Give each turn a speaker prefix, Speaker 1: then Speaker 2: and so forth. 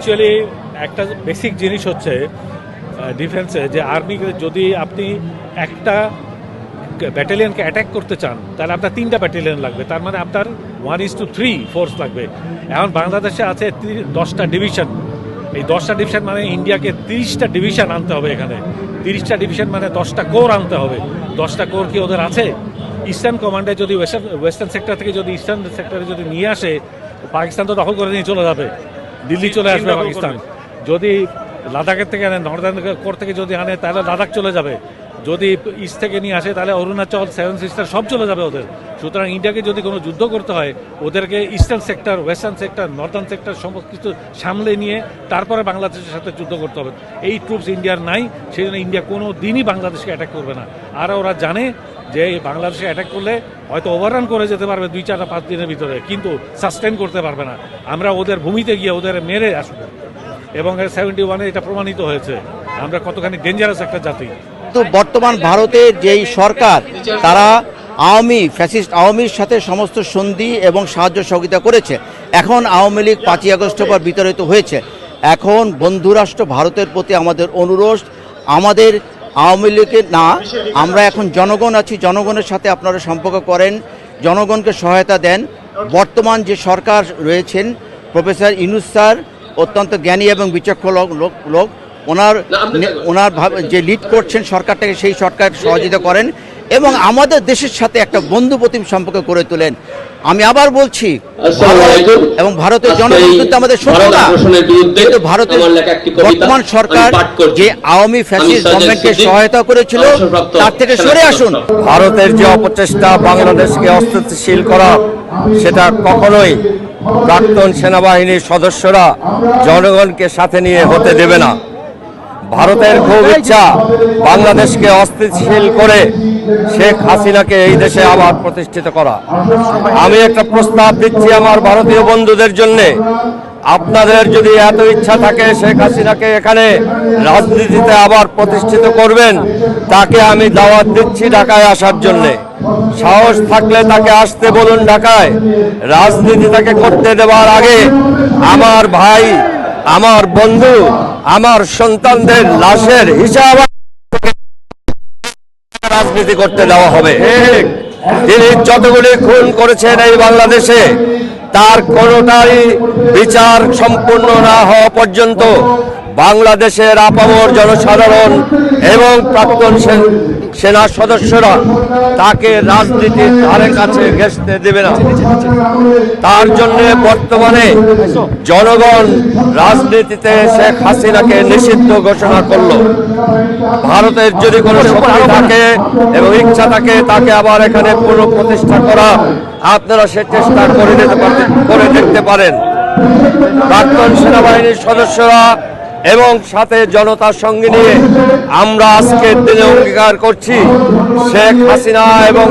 Speaker 1: Actually একটা basic জিনিস হচ্ছে ডিফেন্সে যে আর্মি যদি আপনি একটা ব্যাটালিয়নকে অ্যাটাক করতে চান তাহলে আপনার 3টা ব্যাটালিয়ন লাগবে, তার মানে আপনার 1:3 ফোর্স লাগবে। এখন বাংলাদেশে আছে 10টা ডিভিশন, এই 10টা ডিভিশন মানে ইন্ডিয়াকে 30টা ডিভিশন আনতে হবে। এখানে 30টা ডিভিশন মানে 10টা কোর আনতে হবে। 10টা কোর কি ওদের আছে? ইস্টার্ন কমান্ডে যদি ওয়েস্টার্ন সেক্টর থেকে যদি ইস্টার্ন সেক্টরে যদি নিয়ে আসে, পাকিস্তান তো দখল করে নিয়ে চলে যাবে, দিল্লি চলে আসবে পাকিস্তান। যদি লাদাখের থেকে আনে, নর্দার্ন কোর থেকে যদি আনে তাহলে লাদাখ চলে যাবে। যদি ইস্ট থেকে নিয়ে আসে তাহলে অরুণাচল, 7 সিস্টার সব চলে যাবে ওদের। সুতরাং ইন্ডিয়াকে যদি কোনো যুদ্ধ করতে হয় ওদেরকে eastern sector, western sector, Northern sector সমস্ত কিছু সামলে নিয়ে তারপরে বাংলাদেশের সাথে যুদ্ধ করতে হবে। এই ট্রুপস ইন্ডিয়ার নাই, সেই জন্য ইন্ডিয়া কোনো দিনই বাংলাদেশকে অ্যাটাক করবে না। আর ওরা জানে যে বাংলাদেশে অ্যাটাক করলে হয়তো ওভাররান করে যেতে পারবে 2-4-5 দিনের ভিতরে, কিন্তু সাস্টেন করতে পারবে না। আমরা ওদের ভূমিতে গিয়ে ওদের মেরে আসবো, এবং 71-এ এটা প্রমাণিত হয়েছে আমরা কতখানি ডেঞ্জারাস একটা জাতি।
Speaker 2: তো বর্তমান ভারতের যেই সরকার, তারা ফ্যাসিস্ট আওয়ামীর সাথে সমস্ত সন্ধি এবং সাহায্য সহযোগিতা করেছে। এখন আওয়ামী লীগ 5ই আগস্ট পর বিতাড়িত হয়েছে। এখন বন্ধুরাষ্ট্র ভারতের প্রতি আমাদের অনুরোধ, আমাদের আওয়ামী লীগের না, আমরা এখন জনগণ আছি, জনগণের সাথে আপনারা সম্পর্ক করেন, জনগণকে সহায়তা দেন। বর্তমান যে সরকার রয়েছেন, প্রফেসর ইউনূস স্যার অত্যন্ত জ্ঞানী এবং বিচক্ষণ লোক, ওনার যে লিড করছেন সরকারটাকে, সেই সরকার সহযোগিতা করেন এবং আমাদের দেশের সাথে একটা বন্ধুপ্রতিম সম্পর্ক গড়ে তোলেন। আমি আবার বলছি, এবং ভারতের জনগণ কিন্তু আমাদের শত্রু না, কিন্তু ভারতের বর্তমান সরকার যে আওয়ামী ফ্যাসিস্ট গভর্নমেন্টকে সহায়তা করেছিল তার থেকে সরে আসুন।
Speaker 3: ভারতের যে অপচেষ্টা বাংলাদেশকে অস্থিতিশীল করা, সেটা কখনোই প্রাক্তন সেনাবাহিনীর সদস্যরা জনগণকে সাথে নিয়ে হতে দেবে না। ভারতের খুব ইচ্ছা বাংলাদেশকে অস্থিতিশীল করে শেখ হাসিনাকে এই দেশে আবার প্রতিষ্ঠিত করা। আমি একটা প্রস্তাব দিচ্ছি আমার ভারতীয় বন্ধুদের জন্য, আপনাদের যদি এত ইচ্ছা থাকে শেখ হাসিনাকে এখানে রাজনীতিতে আবার প্রতিষ্ঠিত করবেন, তাকে আমি দাওয়াত দিচ্ছি ঢাকায় আসার জন্যে। সাহস থাকলে তাকে আসতে বলুন ঢাকায়। রাজনীতি তাকে করতে দেওয়ার আগে আমার ভাই, আমার বন্ধু, আমার সন্তানদের লাশের হিসাব রাজনীতি করতে দেওয়া হবে। তিনি যতগুলি খুন করেছেন এই বাংলাদেশে, তার কোনোটাই বিচার সম্পূর্ণ না হওয়া পর্যন্ত বাংলাদেশের আপামর জনসাধারণ এবং প্রাক্তন সেনা সদস্যরা তাকে রাজনীতির ধারে কাছে ঘেঁষতে দেবে না। তার জন্য বর্তমানে জনগণ রাজনীতিতে শেখ হাসিনাকে নিষিদ্ধ ঘোষণা করল। ভারতের যদি কোনো শক্তি থাকে এবং ইচ্ছা থাকে তাকে আবার এখানে পুনঃপ্রতিষ্ঠা করা, আপনারা সে চেষ্টা করে দেখতে পারেন। প্রাক্তন সেনাবাহিনীর সদস্যরা এবং সাথে জনতার সঙ্গে নিয়ে আমরা আজকের দিনে অঙ্গীকার করছি, শেখ হাসিনা এবং